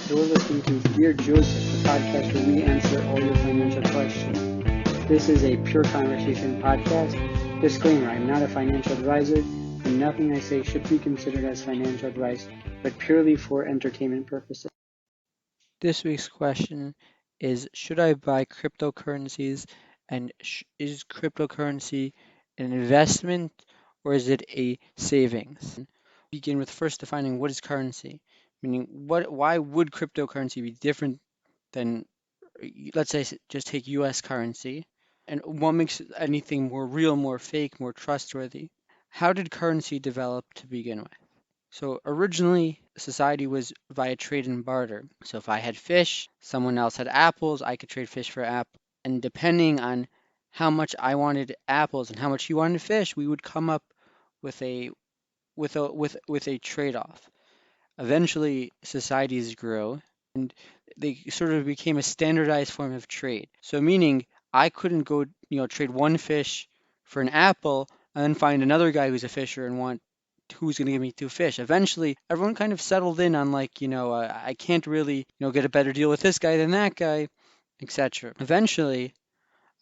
You're listening to Dear Joseph, the podcast where we answer all your financial questions. This is a pure conversation podcast. Disclaimer, I'm not a financial advisor, and nothing I say should be considered as financial advice, but purely for entertainment purposes. This week's question is, should I buy cryptocurrencies, and is cryptocurrency an investment or is it a savings? Begin with first defining what is currency, meaning why would cryptocurrency be different than, let's say, just take US currency, and what makes anything more real, more fake, more trustworthy? How did currency develop to begin with? So originally, society was via trade and barter. So if I had fish, someone else had apples, I could trade fish for apples. And depending on how much I wanted apples and how much he wanted fish, we would come up with a trade-off. Eventually, societies grew and they sort of became a standardized form of trade. So meaning I couldn't go, trade one fish for an apple and then find another guy who's a fisher and want who's going to give me two fish. Eventually, everyone kind of settled in on like, I can't really, get a better deal with this guy than that guy, etc. Eventually,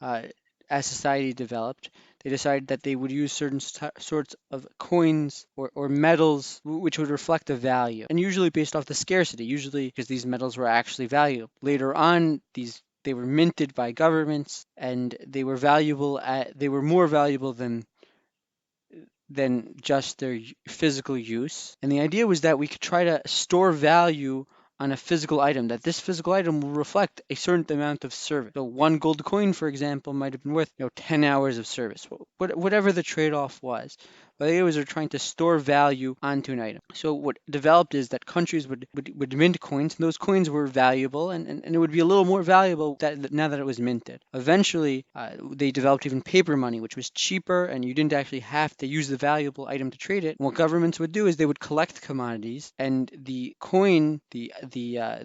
uh, as society developed, they decided that they would use certain sorts of coins or metals which would reflect the value, and usually based off the scarcity, usually because these metals were actually valuable. Later on, they were minted by governments, and they were more valuable than just their physical use. And the idea was that we could try to store value on a physical item, that this physical item will reflect a certain amount of service. So one gold coin, for example, might have been worth 10 hours of service, whatever the trade-off was. But the idea was they're trying to store value onto an item. So what developed is that countries would mint coins, and those coins were valuable, and it would be a little more valuable now that it was minted. Eventually, they developed even paper money, which was cheaper, and you didn't actually have to use the valuable item to trade it. And what governments would do is they would collect commodities, and the coin, the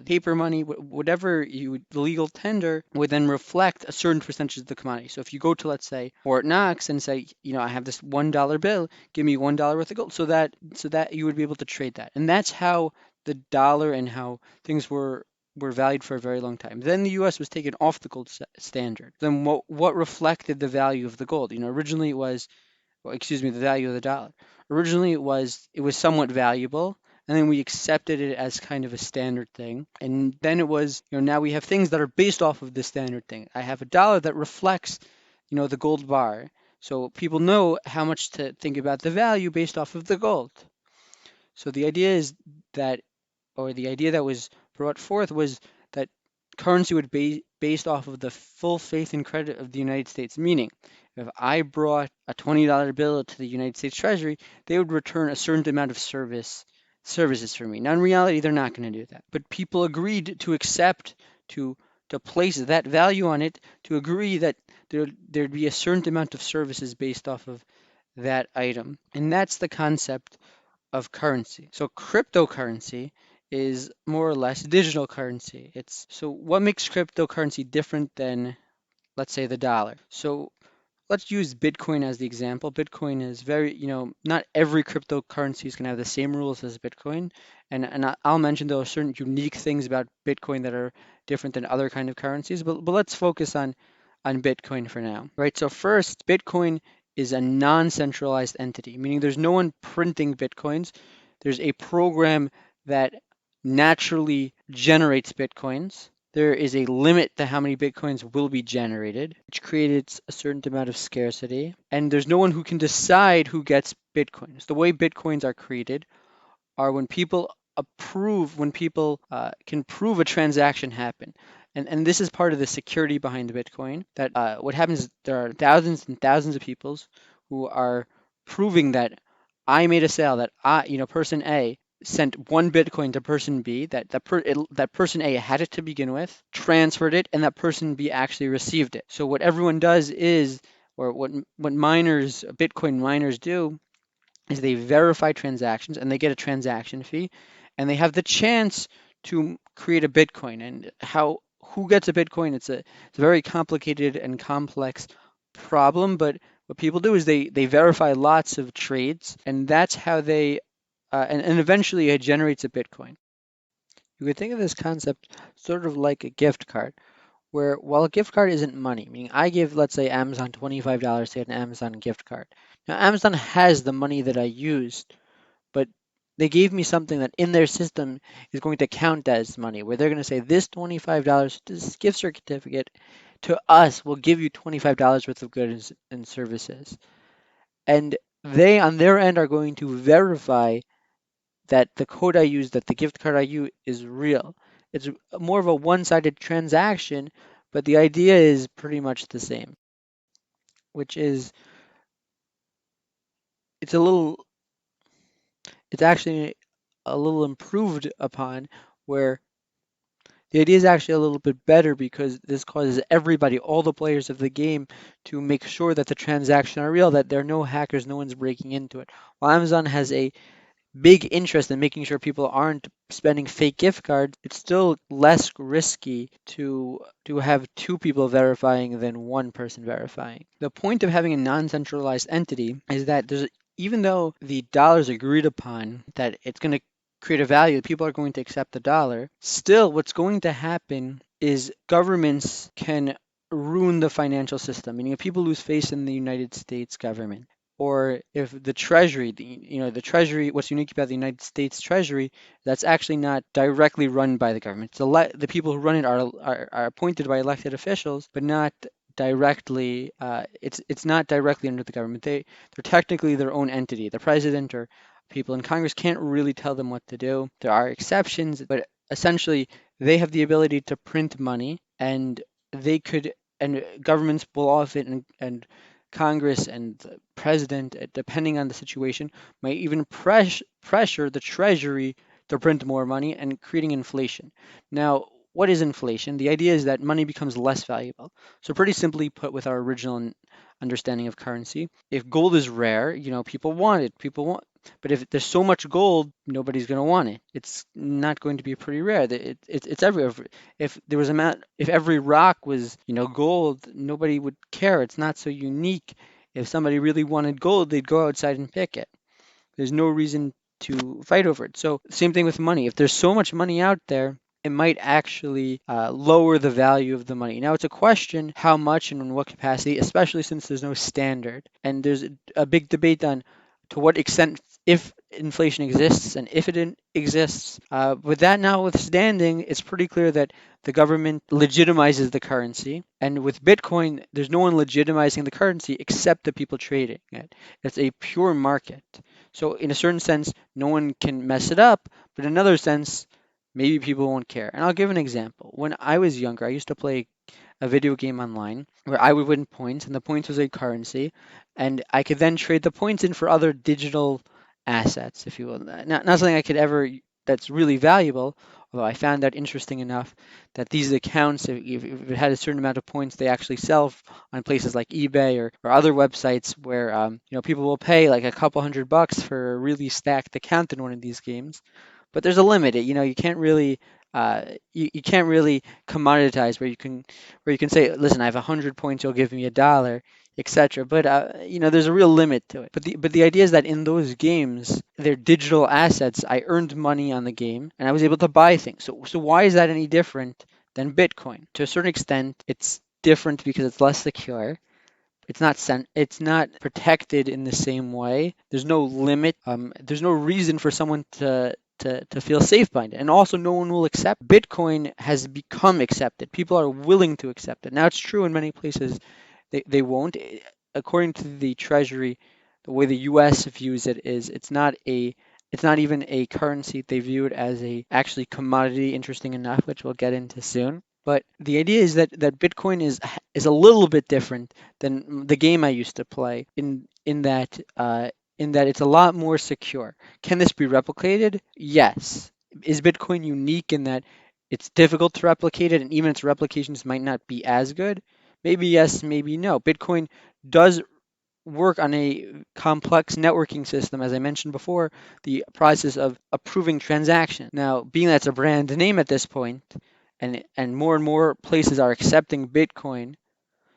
paper money, whatever the legal tender, would then reflect a certain percentage of the commodity. So if you go to, let's say, Fort Knox and say, I have this $1 bill, give me $1 worth of gold, so that you would be able to trade that. And that's how the dollar and how things were valued for a very long time. Then the U.S. was taken off the gold standard. Then what reflected the value of the gold? Originally it was, well, excuse me, the value of the dollar. Originally it was somewhat valuable, and then we accepted it as kind of a standard thing. And then it was, now we have things that are based off of the standard thing. I have a dollar that reflects, the gold bar. So people know how much to think about the value based off of the gold. So the idea is that, or the idea that was brought forth was that currency would be based off of the full faith and credit of the United States. Meaning, if I brought a $20 bill to the United States Treasury, they would return a certain amount of services for me. Now, in reality, they're not going to do that. But people agreed to accept, to place that value on it, to agree that there'd be a certain amount of services based off of that item. And that's the concept of currency. So cryptocurrency is more or less digital currency. So what makes cryptocurrency different than, let's say, the dollar? So let's use Bitcoin as the example. Bitcoin is very, not every cryptocurrency is going to have the same rules as Bitcoin. And I'll mention there are certain unique things about Bitcoin that are different than other kind of currencies. But let's focus on Bitcoin for now, right? So first, Bitcoin is a non-centralized entity, meaning there's no one printing Bitcoins. There's a program that naturally generates Bitcoins. There is a limit to how many Bitcoins will be generated, which creates a certain amount of scarcity. And there's no one who can decide who gets Bitcoins. The way Bitcoins are created are when people can prove a transaction happened. And this is part of the security behind Bitcoin, that what happens is there are thousands and thousands of people who are proving that I made a sale, that person A sent one Bitcoin to person B, that person A had it to begin with, transferred it, and that person B actually received it. So what everyone does is, or what Bitcoin miners do, is they verify transactions and they get a transaction fee, and they have the chance to create a Bitcoin. And who gets a Bitcoin? It's a very complicated and complex problem, but what people do is they verify lots of trades, and that's how they and eventually it generates a Bitcoin. You could think of this concept sort of like a gift card, where while a gift card isn't money, meaning I give, let's say, Amazon $25 to get an Amazon gift card. Now, Amazon has the money that I used, but they gave me something that in their system is going to count as money, where they're going to say this $25, this gift certificate to us will give you $25 worth of goods and services. And they, on their end, are going to verify that the code I use, that the gift card I use is real. It's more of a one-sided transaction, but the idea is pretty much the same, which is it's a little, it's actually a little improved upon, where the idea is actually a little bit better because this causes everybody, all the players of the game, to make sure that the transactions are real, that there are no hackers, no one's breaking into it. While Amazon has a big interest in making sure people aren't spending fake gift cards, it's still less risky to have two people verifying than one person verifying. The point of having a non-centralized entity is that there's even though the dollar is agreed upon that it's going to create a value, people are going to accept the dollar, still what's going to happen is governments can ruin the financial system, meaning if people lose faith in the United States government, or if the Treasury, the Treasury, what's unique about the United States Treasury, that's actually not directly run by the government. The people who run it are appointed by elected officials, but not directly. It's not directly under the government. They're technically their own entity. The president or people in Congress can't really tell them what to do. There are exceptions, but essentially they have the ability to print money, and they could, and governments will often, and Congress and the president, depending on the situation, might even pressure the Treasury to print more money and creating inflation. Now, what is inflation? The idea is that money becomes less valuable. So, pretty simply put, with our original understanding of currency, if gold is rare, people want it. People want, but if there's so much gold, nobody's going to want it. It's not going to be pretty rare. It's everywhere. If there was if every rock was, gold, nobody would care. It's not so unique. If somebody really wanted gold, they'd go outside and pick it. There's no reason to fight over it. So same thing with money. If there's so much money out there, it might actually lower the value of the money. Now it's a question how much and in what capacity, especially since there's no standard. And there's a big debate on to what extent, if inflation exists and if it exists. With that notwithstanding, it's pretty clear that the government legitimizes the currency. And with Bitcoin, there's no one legitimizing the currency except the people trading it. It's a pure market. So in a certain sense, no one can mess it up, but in another sense, maybe people won't care. And I'll give an example. When I was younger, I used to play a video game online where I would win points, and the points was a currency, and I could then trade the points in for other digital assets, if you will. Not something I could ever that's really valuable, although I found that interesting enough that these accounts, if it had a certain amount of points, they actually sell on places like eBay or other websites where people will pay like a couple $100 for a really stacked account in one of these games. But there's a limit. You can't really you can't really commoditize where you can say, listen, I have 100 points, you'll give me $1, etc. But there's a real limit to it. But the idea is that in those games, they're digital assets. I earned money on the game, and I was able to buy things. So why is that any different than Bitcoin? To a certain extent, it's different because it's less secure. It's not protected in the same way. There's no limit. There's no reason for someone to feel safe by it. And also, no one will accept. Bitcoin has become accepted. People are willing to accept it. Now, it's true in many places they won't. According to the Treasury, the way the U.S. views it is it's not even a currency. They view it as a actually commodity, interesting enough, which we'll get into soon. But the idea is that Bitcoin is a little bit different than the game I used to play in that it's a lot more secure. Can this be replicated? Yes. Is Bitcoin unique in that it's difficult to replicate it, and even its replications might not be as good? Maybe yes, maybe no. Bitcoin does work on a complex networking system, as I mentioned before, the process of approving transactions. Now, being that it's a brand name at this point, and more places are accepting Bitcoin,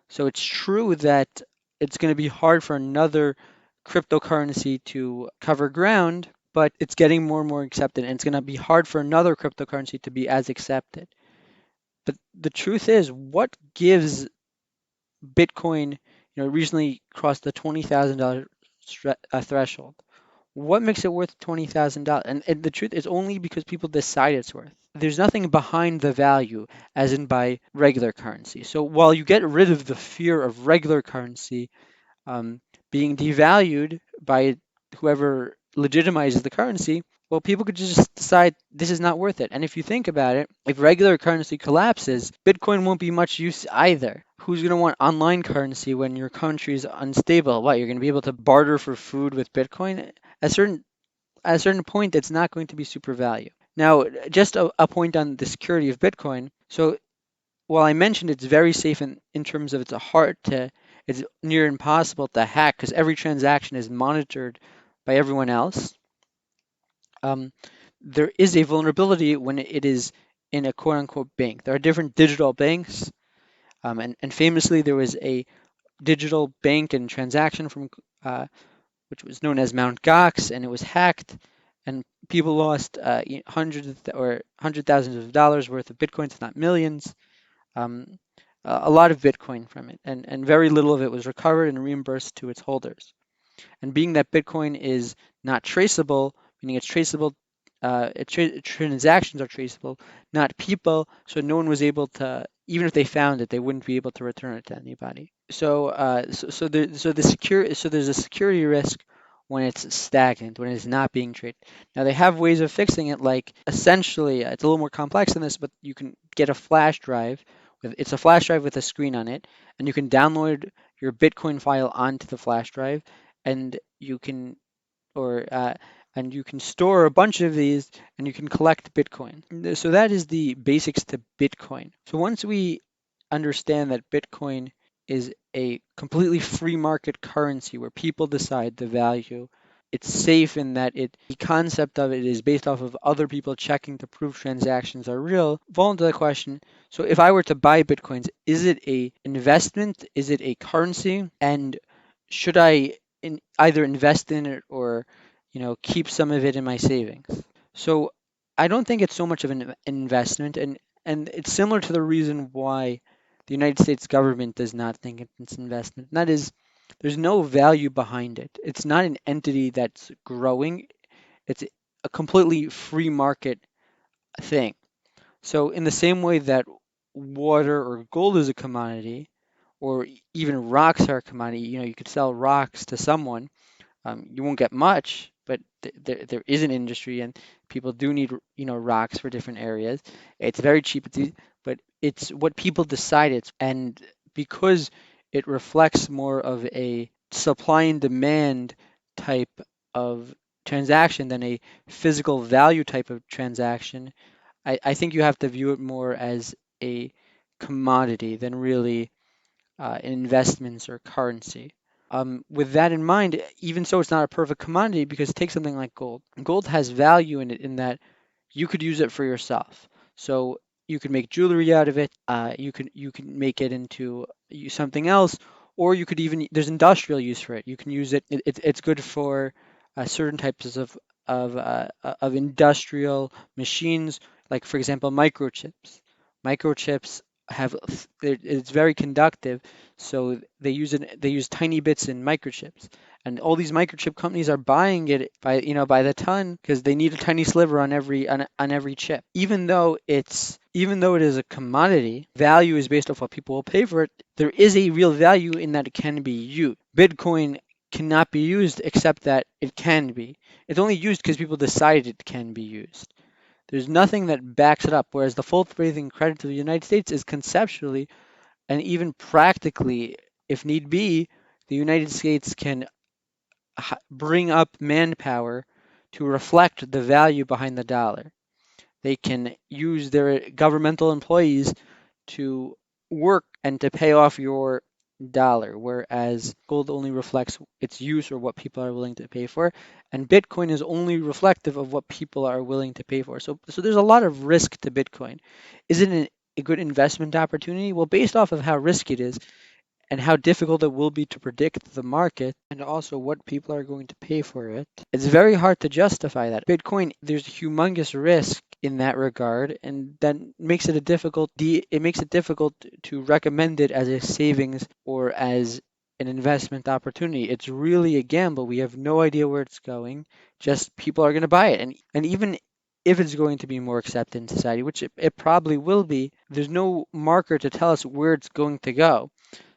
so it's true that it's going to be hard for another cryptocurrency to cover ground, but it's getting more and more accepted, and it's going to be hard for another cryptocurrency to be as accepted. But the truth is, what gives Bitcoin, recently crossed the $20,000 threshold? What makes it worth $20,000? And the truth is only because people decide it's worth. There's nothing behind the value, as in by regular currency. So while you get rid of the fear of regular currency um, being devalued by whoever legitimizes the currency, well, people could just decide this is not worth it. And if you think about it, if regular currency collapses, Bitcoin won't be much use either. Who's going to want online currency when your country is unstable? What, you're going to be able to barter for food with Bitcoin? At a certain point, it's not going to be super value. Now, just a point on the security of Bitcoin. So while I mentioned it's very safe in terms of it's near impossible to hack because every transaction is monitored by everyone else. Um, there is a vulnerability when it is in a quote unquote bank. There are different digital banks, and famously there was a digital bank and transaction from which was known as Mt. Gox, and it was hacked, and people lost hundred thousands of dollars worth of bitcoins, if not millions. Um, a lot of Bitcoin from it, and very little of it was recovered and reimbursed to its holders. And being that Bitcoin is not traceable, meaning it's traceable, transactions are traceable, not people, so no one was able to, even if they found it, they wouldn't be able to return it to anybody. So there's a security risk when it's stagnant, when it's not being traded. Now they have ways of fixing it, like essentially it's a little more complex than this, but you can get a flash drive it's a flash drive with a screen on it, and you can download your Bitcoin file onto the flash drive, and you can or and you can store a bunch of these, and you can collect Bitcoin. So that is the basics to Bitcoin. So once we understand that Bitcoin is a completely free market currency where people decide the value, it's safe in that the concept of it is based off of other people checking to prove transactions are real. Fall into the question. So if I were to buy Bitcoins, is it a investment? Is it a currency? And should I either invest in it or, keep some of it in my savings? So I don't think it's so much of an investment, and it's similar to the reason why the United States government does not think it's an investment. And that is, there's no value behind it. It's not an entity that's growing. It's a completely free market thing. So in the same way that water or gold is a commodity, or even rocks are a commodity, you could sell rocks to someone. You won't get much, but there is an industry, and people do need rocks for different areas. It's very cheap, but it's what people decide and because it reflects more of a supply and demand type of transaction than a physical value type of transaction. I think you have to view it more as a commodity than really investments or currency. With that in mind, even so, it's not a perfect commodity because take something like gold. Gold has value in it in that you could use it for yourself. So you could make jewelry out of it. You can make it into something else, or you could even there's industrial use for it. You can use it. It's good for certain types of industrial machines, like for example microchips. Microchips it's very conductive, so they use tiny bits in microchips, and all these microchip companies are buying it by the ton because they need a tiny sliver on every chip. Even though it is a commodity, value is based off what people will pay for it. There is a real value in that it can be used. Bitcoin cannot be used except that it can be. It's only used because people decided it can be used. There's nothing that backs it up, whereas the full faith and credit to the United States is conceptually and even practically, if need be, the United States can bring up manpower to reflect the value behind the dollar. They can use their governmental employees to work and to pay off your dollar, whereas gold only reflects its use or what people are willing to pay for, and Bitcoin is only reflective of what people are willing to pay for. So there's a lot of risk to Bitcoin. Is it a good investment opportunity? Well, based off of how risky it is, and how difficult it will be to predict the market and also what people are going to pay for it, it's very hard to justify that. Bitcoin, there's a humongous risk in that regard, and that makes it it makes it difficult to recommend it as a savings or as an investment opportunity. It's really a gamble. We have no idea where it's going. Just people are going to buy it. And even if it's going to be more accepted in society, which it probably will be, there's no marker to tell us where it's going to go.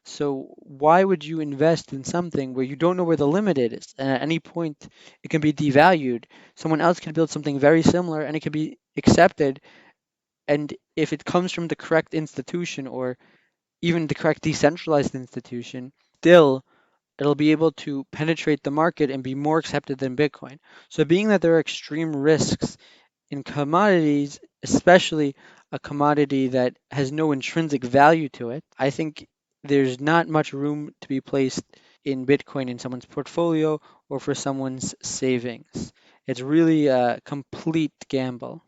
So why would you invest in something where you don't know where the limit is? And at any point, it can be devalued. Someone else can build something very similar and it can be accepted. And if it comes from the correct institution or even the correct decentralized institution, still it'll be able to penetrate the market and be more accepted than Bitcoin. So being that there are extreme risks in commodities, especially a commodity that has no intrinsic value to it, I think there's not much room to be placed in Bitcoin in someone's portfolio or for someone's savings. It's really a complete gamble.